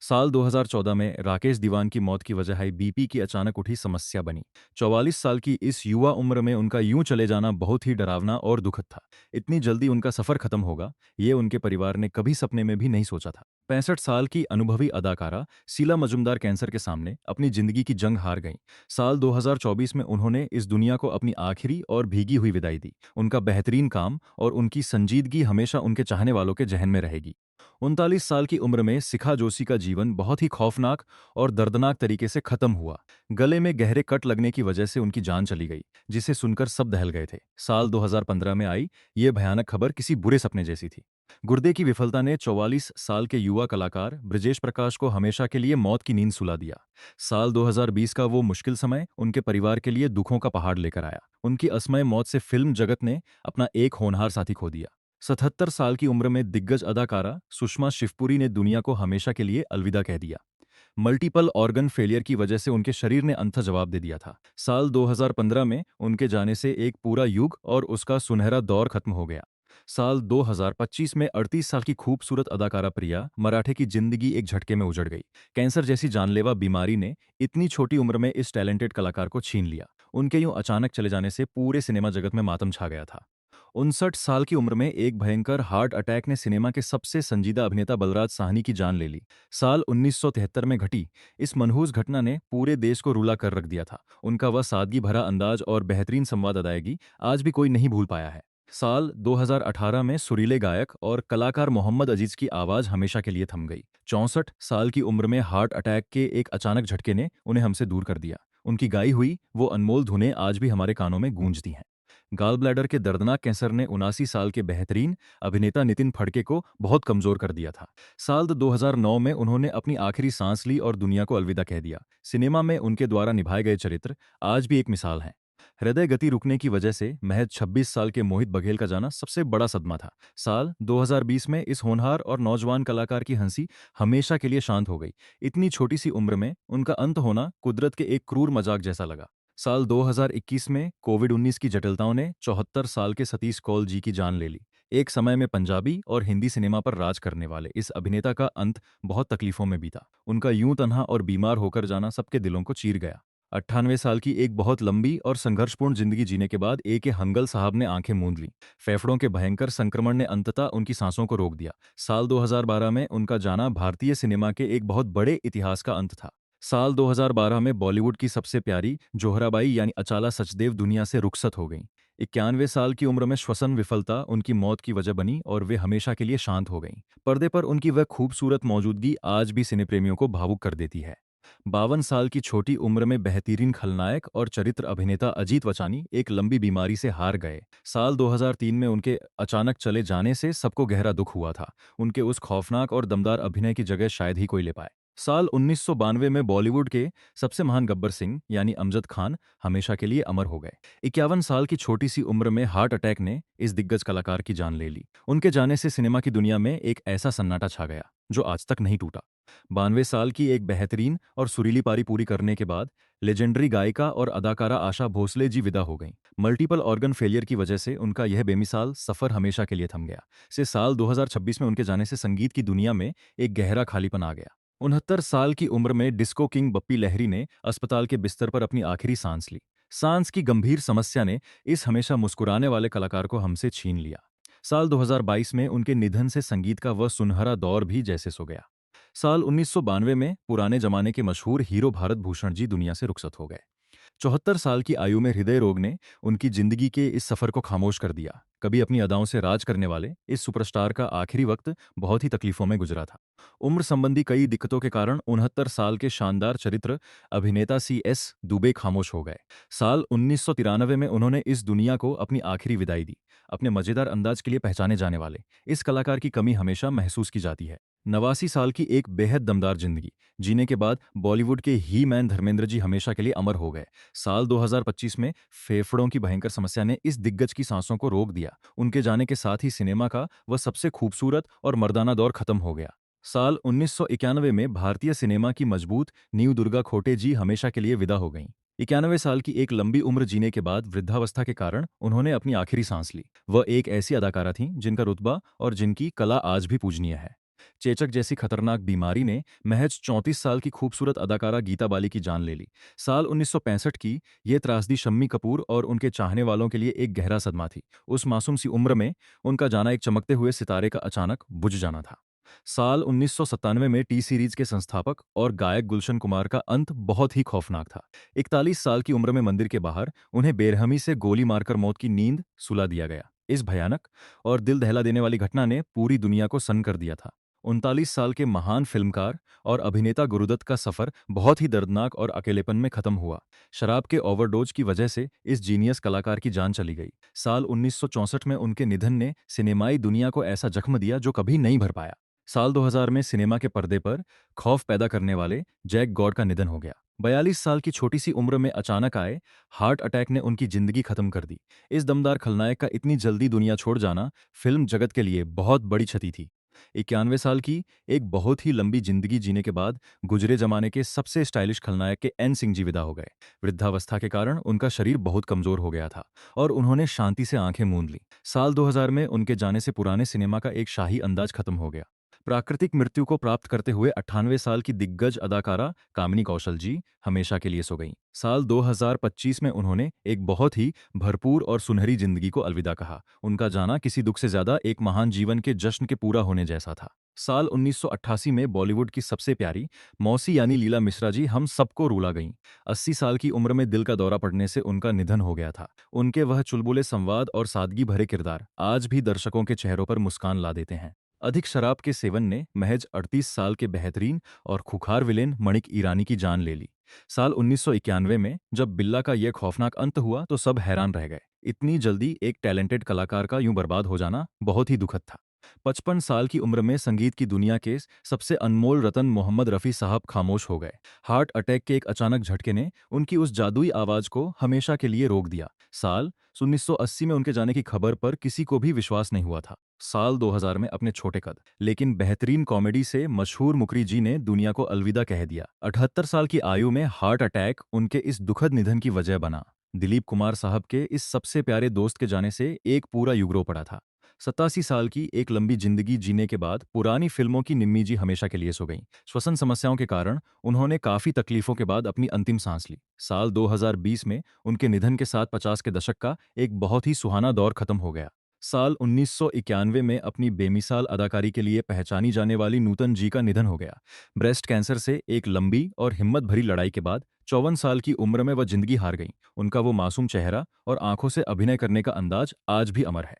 साल 2014 में राकेश दीवान की मौत की वजह हाई बीपी की अचानक उठी समस्या बनी। 44 साल की इस युवा उम्र में उनका यूं चले जाना बहुत ही डरावना और दुखद था। इतनी जल्दी उनका सफर खत्म होगा, ये उनके परिवार ने कभी सपने में भी नहीं सोचा था। 65 साल की अनुभवी अदाकारा शीला मजुमदार कैंसर के सामने अपनी जिंदगी की जंग हार गईं। साल 2024 में उन्होंने इस दुनिया को अपनी आखिरी और भीगी हुई विदाई दी। उनका बेहतरीन काम और उनकी संजीदगी हमेशा उनके चाहने वालों के जहन में रहेगी। 39 साल की उम्र में शिखा जोशी का जीवन बहुत ही खौफनाक और दर्दनाक तरीके से खत्म हुआ। गले में गहरे कट लगने की वजह से उनकी जान चली गई, जिसे सुनकर सब दहल गए थे। साल 2015 में आई ये भयानक खबर किसी बुरे सपने जैसी थी। गुर्दे की विफलता ने 44 साल के युवा कलाकार ब्रजेश प्रकाश को हमेशा के लिए मौत की नींद सुला दिया। साल 2020 का वो मुश्किल समय उनके परिवार के लिए दुखों का पहाड़ लेकर आया। उनकी असमय मौत से फिल्म जगत ने अपना एक होनहार साथी खो दिया। 77 साल की उम्र में दिग्गज अदाकारा सुषमा शिवपुरी ने दुनिया को हमेशा के लिए अलविदा कह दिया। मल्टीपल ऑर्गन फेलियर की वजह से उनके शरीर ने अंततः जवाब दे दिया था। साल 2015 में उनके जाने से एक पूरा युग और उसका सुनहरा दौर खत्म हो गया। साल 2025 में 38 साल की खूबसूरत अदाकारा प्रिया मराठे की जिंदगी एक झटके में उजड़ गई। कैंसर जैसी जानलेवा बीमारी ने इतनी छोटी उम्र में इस टैलेंटेड कलाकार को छीन लिया। उनके यूं अचानक चले जाने से पूरे सिनेमा जगत में मातम छा गया था। 59 साल की उम्र में एक भयंकर हार्ट अटैक ने सिनेमा के सबसे संजीदा अभिनेता बलराज साहनी की जान ले ली। साल 1973 में घटी इस मनहूस घटना ने पूरे देश को रूला कर रख दिया था। उनका वह सादगी भरा अंदाज और बेहतरीन संवाद अदायगी आज भी कोई नहीं भूल पाया है। साल 2018 में सुरीले गायक और कलाकार मोहम्मद अजीज की आवाज हमेशा के लिए थम गई। 64 साल की उम्र में हार्ट अटैक के एक अचानक झटके ने उन्हें हमसे दूर कर दिया। उनकी गाई हुई वो अनमोल धुनें आज भी हमारे कानों में गूंजती हैं। गाल ब्लैडर के दर्दनाक कैंसर ने 79 साल के बेहतरीन अभिनेता नितिन फड़के को बहुत कमजोर कर दिया था। साल 2009 में उन्होंने अपनी आखिरी सांस ली और दुनिया को अलविदा कह दिया। सिनेमा में उनके द्वारा निभाए गए चरित्र आज भी एक मिसाल हैं। हृदय गति रुकने की वजह से महज 26 साल के मोहित बघेल का जाना सबसे बड़ा सदमा था। साल 2020 में इस होनहार और नौजवान कलाकार की हंसी हमेशा के लिए शांत हो गई। इतनी छोटी सी उम्र में उनका अंत होना कुदरत के एक क्रूर मजाक जैसा लगा। साल 2021 में कोविड-19 की जटिलताओं ने 74 साल के सतीश कौल जी की जान ले ली। एक समय में पंजाबी और हिंदी सिनेमा पर राज करने वाले इस अभिनेता का अंत बहुत तकलीफों में बीता। उनका यूं तन्हा और बीमार होकर जाना सबके दिलों को चीर गया। 98 साल की एक बहुत लंबी और संघर्षपूर्ण जिंदगी जीने के बाद ए के हंगल साहब ने आंखें मूंद लीं। फेफड़ों के भयंकर संक्रमण ने अंततः उनकी सांसों को रोक दिया। साल 2012 में उनका जाना भारतीय सिनेमा के एक बहुत बड़े इतिहास का अंत था। साल 2012 में बॉलीवुड की सबसे प्यारी जोहराबाई यानी अचाला सचदेव दुनिया से रुखसत हो गईं। 91 साल की उम्र में श्वसन विफलता उनकी मौत की वजह बनी और वे हमेशा के लिए शांत हो गईं। पर्दे पर उनकी वह खूबसूरत मौजूदगी आज भी सिने प्रेमियों को भावुक कर देती है। 52 साल की छोटी उम्र में बेहतरीन खलनायक और चरित्र अभिनेता अजीत वचानी एक लंबी बीमारी से हार गए। साल 2003 में उनके अचानक चले जाने से सबको गहरा दुख हुआ था। उनके उस खौफनाक और दमदार अभिनय की जगह शायद ही कोई ले पाए। साल 1992 में बॉलीवुड के सबसे महान गब्बर सिंह यानी अमजद खान हमेशा के लिए अमर हो गए। 51 साल की छोटी सी उम्र में हार्ट अटैक ने इस दिग्गज कलाकार की जान ले ली। उनके जाने से सिनेमा की दुनिया में एक ऐसा सन्नाटा छा गया जो आज तक नहीं टूटा। 92 साल की एक बेहतरीन और सुरीली पारी पूरी करने के बाद लेजेंडरी गायिका और अदाकारा आशा भोसले जी विदा हो गईं। मल्टीपल ऑर्गन फेलियर की वजह से उनका यह बेमिसाल सफर हमेशा के लिए थम गया। से साल 2026 में उनके जाने से संगीत की दुनिया में एक गहरा खालीपन आ गया। 69 साल की उम्र में डिस्को किंग बप्पी लहरी ने अस्पताल के बिस्तर पर अपनी आखिरी सांस ली। सांस की गंभीर समस्या ने इस हमेशा मुस्कुराने वाले कलाकार को हमसे छीन लिया। साल 2022 में उनके निधन से संगीत का वह सुनहरा दौर भी जैसे सो गया। साल 1992 में पुराने जमाने के मशहूर हीरो भारत भूषण जी दुनिया से रुखसत हो गए। 74 साल की आयु में हृदय रोग ने उनकी जिंदगी के इस सफर को खामोश कर दिया। कभी अपनी अदाओं से राज करने वाले इस सुपरस्टार का आखिरी वक्त बहुत ही तकलीफों में गुजरा था। उम्र संबंधी कई दिक्कतों के कारण 69 साल के शानदार चरित्र अभिनेता CS दुबे खामोश हो गए। साल 1993 में उन्होंने इस दुनिया को अपनी आखिरी विदाई दी। अपने मजेदार अंदाज के लिए पहचाने जाने वाले इस कलाकार की कमी हमेशा महसूस की जाती है। 89 साल की एक बेहद दमदार जिंदगी जीने के बाद बॉलीवुड के ही मैन धर्मेंद्र जी हमेशा के लिए अमर हो गए। साल 2025 में फेफड़ों की भयंकर समस्या ने इस दिग्गज की सांसों को रोक दिया। उनके जाने के साथ ही सिनेमा का वह सबसे खूबसूरत और मर्दाना दौर खत्म हो गया। साल 1991 में भारतीय सिनेमा की मजबूत नींव दुर्गा खोटे जी हमेशा के लिए विदा हो गईं। 91 साल की एक लंबी उम्र जीने के बाद वृद्धावस्था के कारण उन्होंने अपनी आखिरी सांस ली। वह एक ऐसी अदाकारा थीं जिनका रुतबा और जिनकी कला आज भी पूजनीय है। चेचक जैसी खतरनाक बीमारी ने महज 34 साल की खूबसूरत अदाकारा गीता बाली की जान ले ली। साल 1965 की ये त्रासदी शम्मी कपूर और उनके चाहने वालों के लिए एक गहरा सदमा थी। उस मासूम सी उम्र में उनका जाना एक चमकते हुए सितारे का अचानक बुझ जाना था। साल 1997 में टी सीरीज के संस्थापक और गायक गुलशन कुमार का अंत बहुत ही खौफनाक था। 41 साल की उम्र में मंदिर के बाहर उन्हें बेरहमी से गोली मारकर मौत की नींद सुला दिया गया। इस भयानक और दिल दहला देने वाली घटना ने पूरी दुनिया को सन्न कर दिया था। 39 साल के महान फिल्मकार और अभिनेता गुरुदत्त का सफर बहुत ही दर्दनाक और अकेलेपन में खत्म हुआ। शराब के ओवरडोज की वजह से इस जीनियस कलाकार की जान चली गई। साल 1964 में उनके निधन ने सिनेमाई दुनिया को ऐसा जख्म दिया जो कभी नहीं भर पाया। साल 2000 में सिनेमा के पर्दे पर खौफ पैदा करने वाले जैक गॉड का निधन हो गया। 42 साल की छोटी सी उम्र में अचानक आए हार्ट अटैक ने उनकी जिंदगी खत्म कर दी। इस दमदार खलनायक का इतनी जल्दी दुनिया छोड़ जाना फिल्म जगत के लिए बहुत बड़ी क्षति थी। 91 साल की एक बहुत ही लंबी जिंदगी जीने के बाद गुजरे जमाने के सबसे स्टाइलिश खलनायक के एन सिंह जी विदा हो गए। वृद्धावस्था के कारण उनका शरीर बहुत कमजोर हो गया था और उन्होंने शांति से आंखें मूंद ली। साल 2000 में उनके जाने से पुराने सिनेमा का एक शाही अंदाज खत्म हो गया। प्राकृतिक मृत्यु को प्राप्त करते हुए 98 साल की दिग्गज अदाकारा कामिनी कौशल जी हमेशा के लिए सो गईं। साल 2025 में उन्होंने एक बहुत ही भरपूर और सुनहरी जिंदगी को अलविदा कहा। उनका जाना किसी दुख से ज्यादा एक महान जीवन के जश्न के पूरा होने जैसा था। साल 1988 में बॉलीवुड की सबसे प्यारी मौसी यानी लीला मिश्रा जी हम सबको रुला गईं। 80 साल की उम्र में दिल का दौरा पड़ने से उनका निधन हो गया था। उनके वह चुलबुले संवाद और सादगी भरे किरदार आज भी दर्शकों के चेहरों पर मुस्कान ला देते हैं। अधिक शराब के सेवन ने महज 38 साल के बेहतरीन और खुखार विलेन मणिक ईरानी की जान ले ली। साल 1991 में जब बिल्ला का यह खौफनाक अंत हुआ तो सब हैरान रह गए। इतनी जल्दी एक टैलेंटेड कलाकार का यूं बर्बाद हो जाना बहुत ही दुखद था। 55 साल की उम्र में संगीत की दुनिया के सबसे अनमोल रतन मोहम्मद रफ़ी साहब खामोश हो गए। हार्ट अटैक के एक अचानक झटके ने उनकी उस जादुई आवाज को हमेशा के लिए रोक दिया। साल 1980 में उनके जाने की खबर पर किसी को भी विश्वास नहीं हुआ था। साल 2000 में अपने छोटे कद लेकिन बेहतरीन कॉमेडी से मशहूर मुकरी जी ने दुनिया को अलविदा कह दिया। 78 साल की आयु में हार्ट अटैक उनके इस दुखद निधन की वजह बना। दिलीप कुमार साहब के इस सबसे प्यारे दोस्त के जाने से एक पूरा युग रो पड़ा था। 87 साल की एक लंबी जिंदगी जीने के बाद पुरानी फिल्मों की निम्मी जी हमेशा के लिए सो गईं। श्वसन समस्याओं के कारण उन्होंने काफी तकलीफों के बाद अपनी अंतिम सांस ली। साल 2020 में उनके निधन के साथ 50 के दशक का एक बहुत ही सुहाना दौर खत्म हो गया। साल 1991 में अपनी बेमिसाल अदाकारी के लिए पहचानी जाने वाली नूतन जी का निधन हो गया। ब्रेस्ट कैंसर से एक लंबी और हिम्मत भरी लड़ाई के बाद 54 साल की उम्र में वह जिंदगी हार गईं। उनका वो मासूम चेहरा और आंखों से अभिनय करने का अंदाज आज भी अमर है।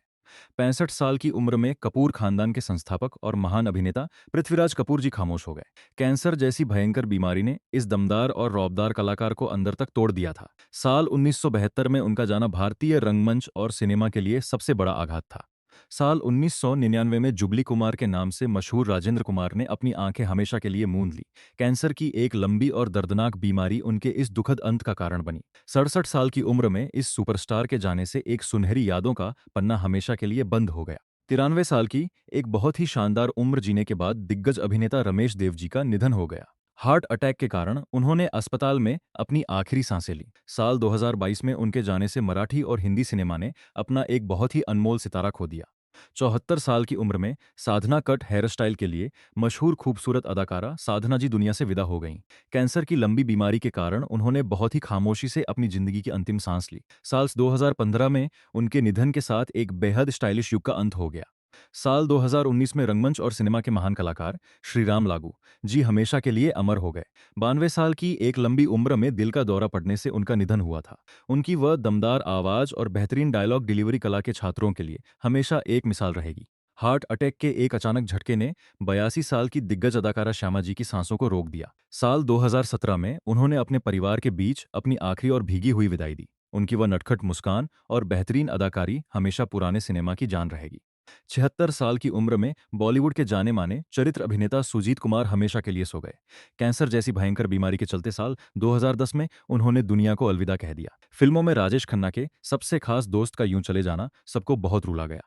65 साल की उम्र में कपूर खानदान के संस्थापक और महान अभिनेता पृथ्वीराज कपूर जी खामोश हो गए। कैंसर जैसी भयंकर बीमारी ने इस दमदार और रौबदार कलाकार को अंदर तक तोड़ दिया था। साल 1972 में उनका जाना भारतीय रंगमंच और सिनेमा के लिए सबसे बड़ा आघात था। साल 1999 में जुबली कुमार के नाम से मशहूर राजेंद्र कुमार ने अपनी आंखें हमेशा के लिए मूंद ली। कैंसर की एक लंबी और दर्दनाक बीमारी उनके इस दुखद अंत का कारण बनी। 67 साल की उम्र में इस सुपरस्टार के जाने से एक सुनहरी यादों का पन्ना हमेशा के लिए बंद हो गया। 93 साल की एक बहुत ही शानदार उम्र जीने के बाद दिग्गज अभिनेता रमेश देव जी का निधन हो गया। हार्ट अटैक के कारण उन्होंने अस्पताल में अपनी आखिरी सांसें ली। साल 2022 में उनके जाने से मराठी और हिंदी सिनेमा ने अपना एक बहुत ही अनमोल सितारा खो दिया। 74 साल की उम्र में साधना कट हेयर स्टाइल के लिए मशहूर खूबसूरत अदाकारा साधना जी दुनिया से विदा हो गईं। कैंसर की लंबी बीमारी के कारण उन्होंने बहुत ही खामोशी से अपनी जिंदगी की अंतिम सांस ली। साल 2015 में उनके निधन के साथ एक बेहद स्टाइलिश युग का अंत हो गया। साल 2019 में रंगमंच और सिनेमा के महान कलाकार श्री राम लागू जी हमेशा के लिए अमर हो गए। 92 साल की एक लंबी उम्र में दिल का दौरा पड़ने से उनका निधन हुआ था। उनकी वह दमदार आवाज और बेहतरीन डायलॉग डिलीवरी कला के छात्रों के लिए हमेशा एक मिसाल रहेगी। हार्ट अटैक के एक अचानक झटके ने 82 साल की दिग्गज अदाकारा श्यामा जी की सांसों को रोक दिया। साल 2017 में उन्होंने अपने परिवार के बीच अपनी आखिरी और भीगी हुई विदाई दी। उनकी वह नटखट मुस्कान और बेहतरीन अदाकारी हमेशा पुराने सिनेमा की जान रहेगी। 76 साल की उम्र में बॉलीवुड के जाने माने चरित्र अभिनेता सुजीत कुमार हमेशा के लिए सो गए। कैंसर जैसी भयंकर बीमारी के चलते साल 2010 में उन्होंने दुनिया को अलविदा कह दिया। फिल्मों में राजेश खन्ना के सबसे खास दोस्त का यूं चले जाना सबको बहुत रुला गया।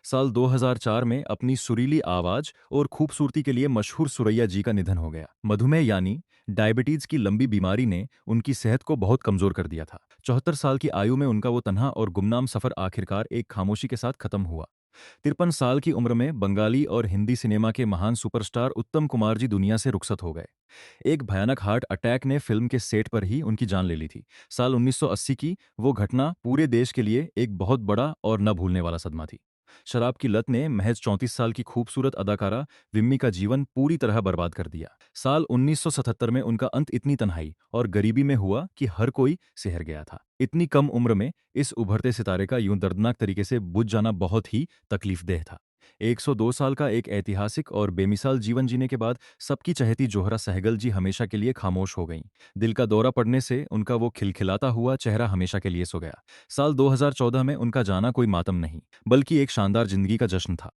साल 2004 में अपनी सुरीली आवाज और खूबसूरती के लिए मशहूर सुरैया जी का निधन हो गया। मधुमेह यानी डायबिटीज की लंबी बीमारी ने उनकी सेहत को बहुत कमजोर कर दिया था। 74 साल की आयु में उनका वो तन्हा और गुमनाम सफर आखिरकार एक खामोशी के साथ खत्म हुआ। 53 साल की उम्र में बंगाली और हिंदी सिनेमा के महान सुपरस्टार उत्तम कुमार जी दुनिया से रुखसत हो गए। एक भयानक हार्ट अटैक ने फिल्म के सेट पर ही उनकी जान ले ली थी। साल 1980 की वो घटना पूरे देश के लिए एक बहुत बड़ा और न भूलने वाला सदमा थी। शराब की लत ने महज 34 साल की खूबसूरत अदाकारा विम्मी का जीवन पूरी तरह बर्बाद कर दिया। साल 1977 में उनका अंत इतनी तन्हाई और गरीबी में हुआ कि हर कोई सिहर गया था। इतनी कम उम्र में इस उभरते सितारे का यूं दर्दनाक तरीके से बुझ जाना बहुत ही तकलीफदेह था। 102 साल का एक ऐतिहासिक और बेमिसाल जीवन जीने के बाद सबकी चहेती जोहरा सहगल जी हमेशा के लिए खामोश हो गईं। दिल का दौरा पड़ने से उनका वो खिलखिलाता हुआ चेहरा हमेशा के लिए सो गया। साल 2014 में उनका जाना कोई मातम नहीं, बल्कि एक शानदार जिंदगी का जश्न था।